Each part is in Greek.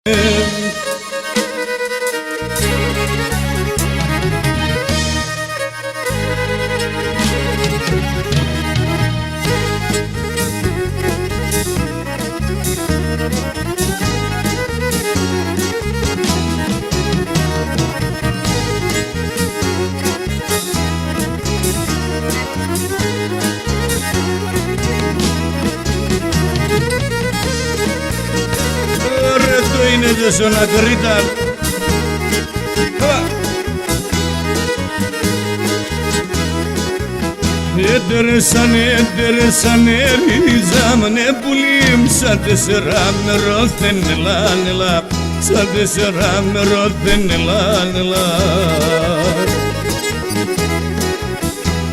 Είναι σε una corrida. Εντερεσάνε ριζάμανε πουλίμ σαν τεσσερά νερό δεν ελάνελα, σαν τεσσερά νερό δεν ελάνελα.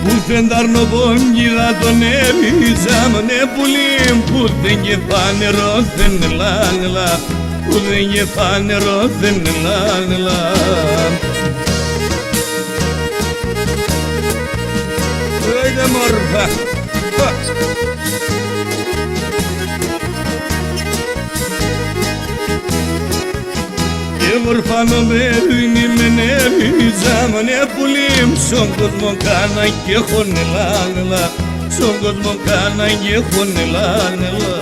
Που δεν ταρνοβόν γυρά τον ριζάμανε πουλίμ που δεν γεφά νερό δεν ελάνελα, που δεν γεφά νερό δεν ελάνελα. Άιντε μόρφα! Και μορφάνω με δίνει ζάμανε πουλίμ στον κόσμο κάνα και έχουν ελάνελα, στον κόσμο κάνα και έχουν ελάνελα.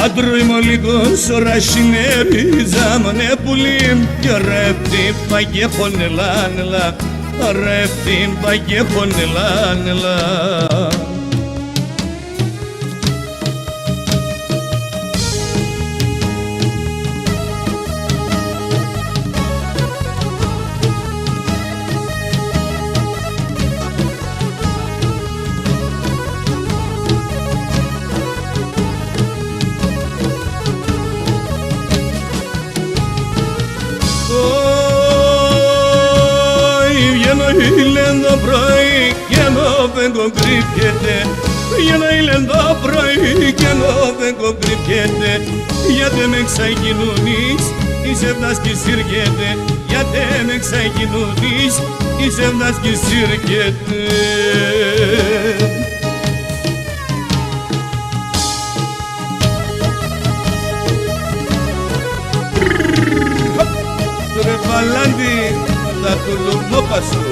Άντρο είμαι λίγος ορασινέρι ζάμανε πουλίμ και ρεύτη παγε χωνελάνελα, ρεύτη παγε χωνελάνελα. Το πρωί και ενώ φέγγω κρύβεται, για να είναι το πρωί και ενώ φέγγω κρύβεται, γιατί με ξαγγινούνεις, είσαι φτάς και σύρκεται, γιατί με ξαγγινούνεις, είσαι φτάς και σύρκεται. Το ρε Βαλάντι, θα του λουνόπα σου.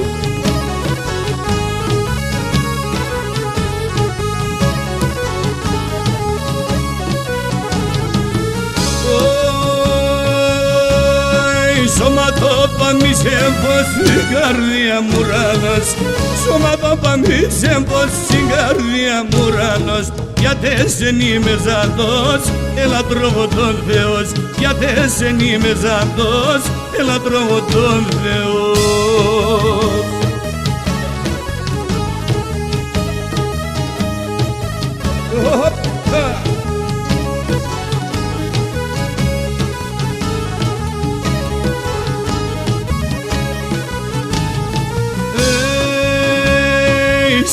Σώματο στην καρδιά μου ράνος, σώματο παμίσεμπος στην καρδιά μου ράνος, γιατί δεν είμαι ζαντός, ελατρεύω τον Θεός, γιατί δεν είμαι ζαντός, ελατρεύω τον Θεός.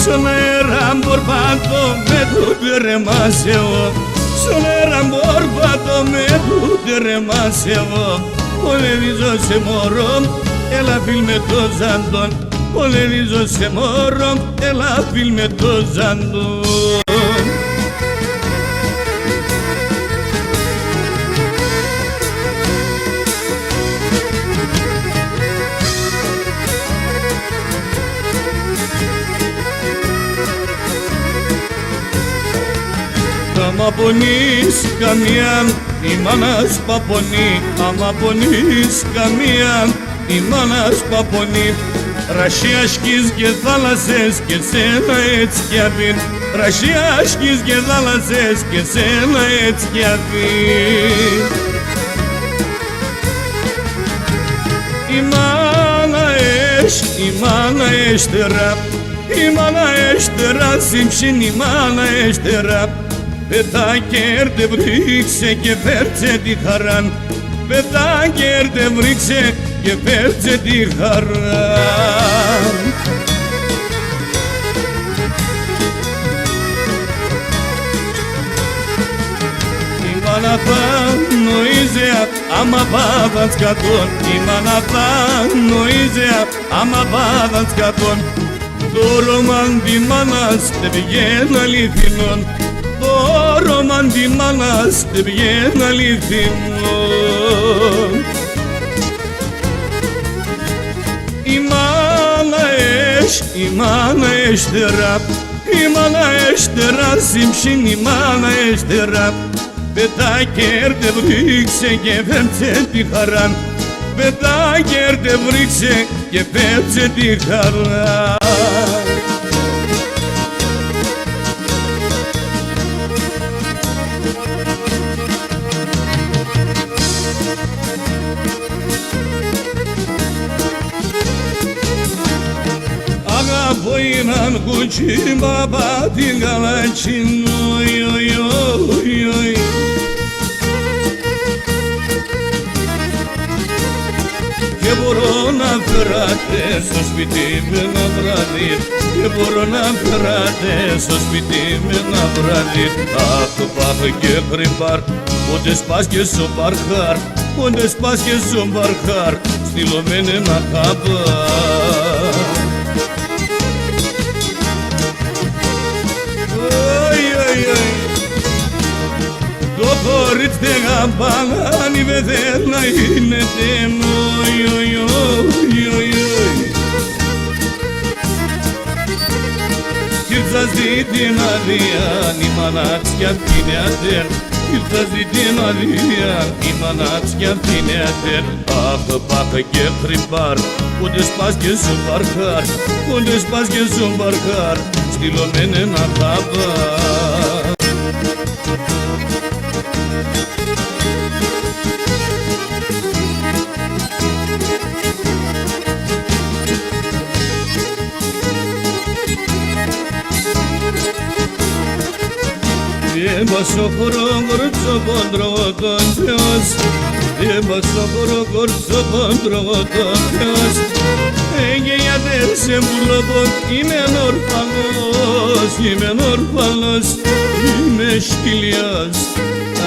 Στον αέρα μπορπάτω με τούτε ρεμάσεω, στον αέρα μπορπάτω με τούτε ρεμάσεω. Πολεμίζω σε μωρό, έλα φίλ με το ζαντόν, πολεμίζω σε μωρό, έλα φίλ με το ζαντόν. Άμα πονείς καμία, η μάνας παπονεί, άμα πονείς καμία, η μάνας παπονεί. Ρασιάσκεις και θάλασσες και σένα έτσι κι αφήν, ρασιάσκεις και θάλασσες και σένα έτσι κι αφήν. Η μάνα έστερα, η μάνα έστερα, σύμψην η μάνα έστερα. Πετά και έρτε βρίξε και φέρτσε τη χαράν, πετά και έρτε βρίξε και φέρτσε τη χαράν. Η μάνα θα νοίζε άμα πάβαν σκατών, η μάνα θα νοίζε άμα πάβαν σκατών. Το ρομάν τη μάνας δεν πηγαίνει αληθινόν, το ρομάν αν τη μάνας δεν βγαίνει αληθινό. Η μάνα έστερα, η μάνα έστερα, συμψήν η μάνα έστερα. Πετά κέρτε βρίξε και φέρτσε τη χαρά, πετά κέρτε βρίξε και φέρτσε τη χαρά. Αγαπώ έναν κουτσί μπαμπά την καλατσίνο, και μπορώ να φεράτε στο σπίτι με ένα βράδυ, και μπορώ να φεράτε στο σπίτι με ένα βράδυ. Αχ, πάπε και χρυμπάρ, πότε σπάς και στο μπαρχάρ, πότε σπάς και στο μπαρχάρ, στείλωμέν ένα χαμπάρ. Το κορίτσι δεν γαμπάνει, με θέλει να είναι τένο. Ήρθα στην αδεία, η μανάτσια απ' την ατέρ. Ήρθα στην αδεία, η μανάτσια απ' την ατέρ. Αχ, πάχε και χρυμπάρ, πότε σπάς και σου μπαρχάρ, πότε σπάς και σου μπαρχάρ, στείλωμέν ένα χαμπάρ. Έμπα στο χώρο κορτσό πόντρο τον Θεός, έμπα στο χώρο κορτσό πόντρο τον Θεός. Εγγυάται σε μπουλοπό, είμαι ορφανός, είμαι ορφανός, είμαι σκυλιός.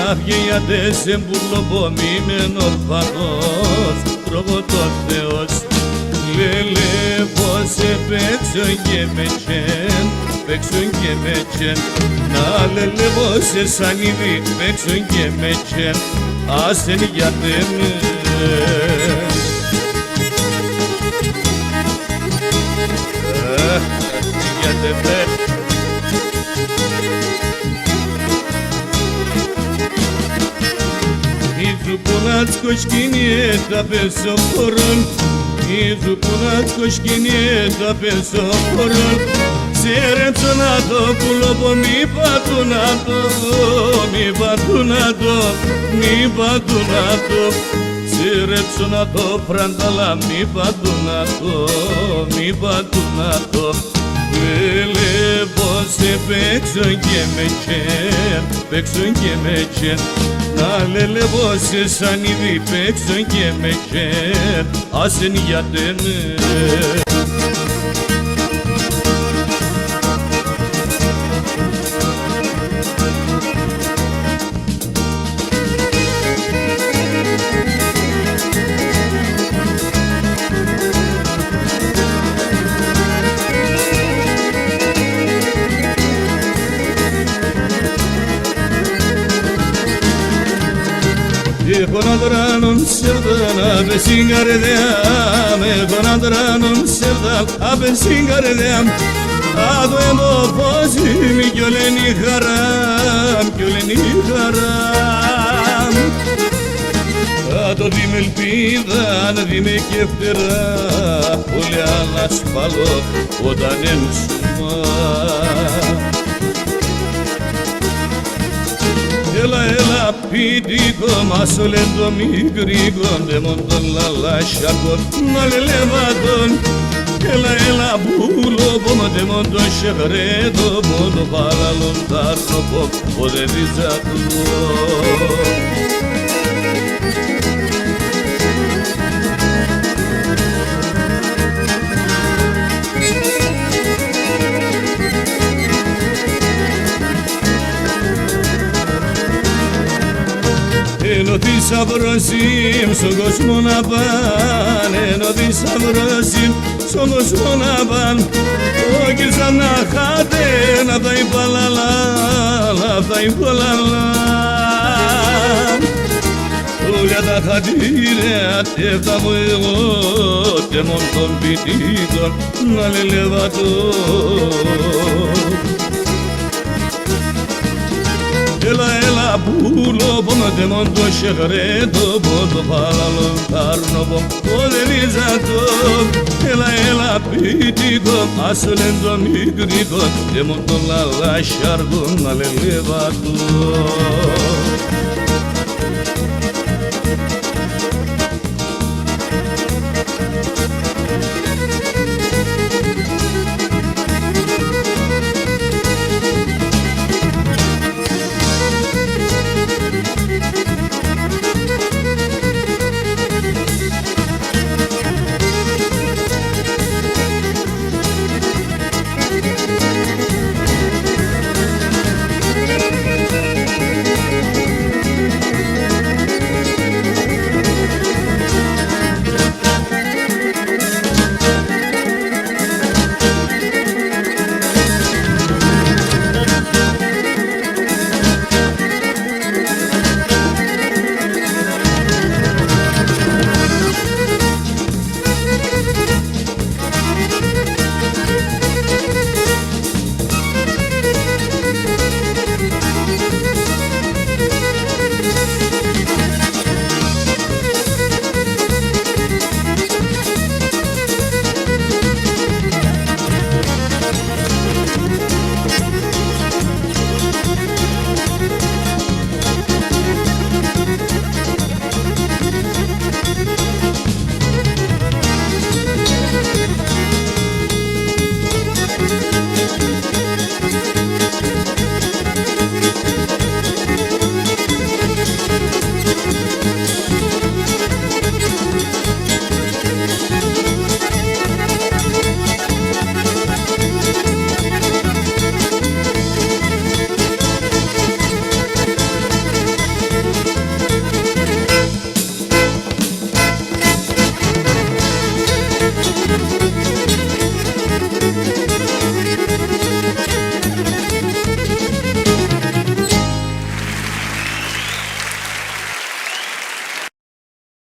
Εγγυάται σε μπουλοπό, είμαι ορφανός, τρώγω τον Θεός. Λέλε πως παίξω και με τσεν, παίξω και με τσεν. Να λέλε πως σαν ήδη παίξω και με τσεν, άσεν γιατί με. Γιατί με. Izu punatsko škinje da peso koron, Izu punatsko škinje da peso koron. Srce na to kulobo mi patu na to, mi patu na to, mi patu na to. Srce na to prandala mi patu na to, mi patu na to. Lele bose παίξω και με τσεν, παίξω και με τσεν. Να λέλε bose σαν ήδη παίξω και με τσεν, άσεν γιατί με. Έχω να τράνουν σερδάν απ' στην καρδιά, έχω να τράνουν σερδάν απ' στην καρδιά. Άδω εδώ πως είμαι κι όλη είναι η χαρά, κι όλη είναι η χαρά. Άδω δι' με ελπίδα, δι' με και φτερά, όλοι ανασφαλώ όταν έμψουμα. Έλα, έλα, πιτικό, μας ολέντο μικρικό, δε μοντον λαλάσιακον, να λελεβάτον. Έλα, έλα, μπουλοπό, δε μοντον σεχρέτο, μοντο παραλον τάρνοπο, ο δε διζάτο. Ενώ θησαυρός είμαι στον κόσμο να παν, ενώ θησαυρός είμαι στον κόσμο να παν. Όχι σαν να χάτε, να τα υπαλαλά, να τα υπαλαλά. Όλια τα χατήρια, τεύτα μου εγώ, τεμόν των πιτήτων, να λελεβατώ. Έλα πουλό, πόντε μόν το σεχρέτο, πόντο παλαλό καρνοβό, ποδελίζατο. Έλα πιτικό, άσολεν το μικρικό, τεμόν το λαλασιάργο, να λελεβατώ.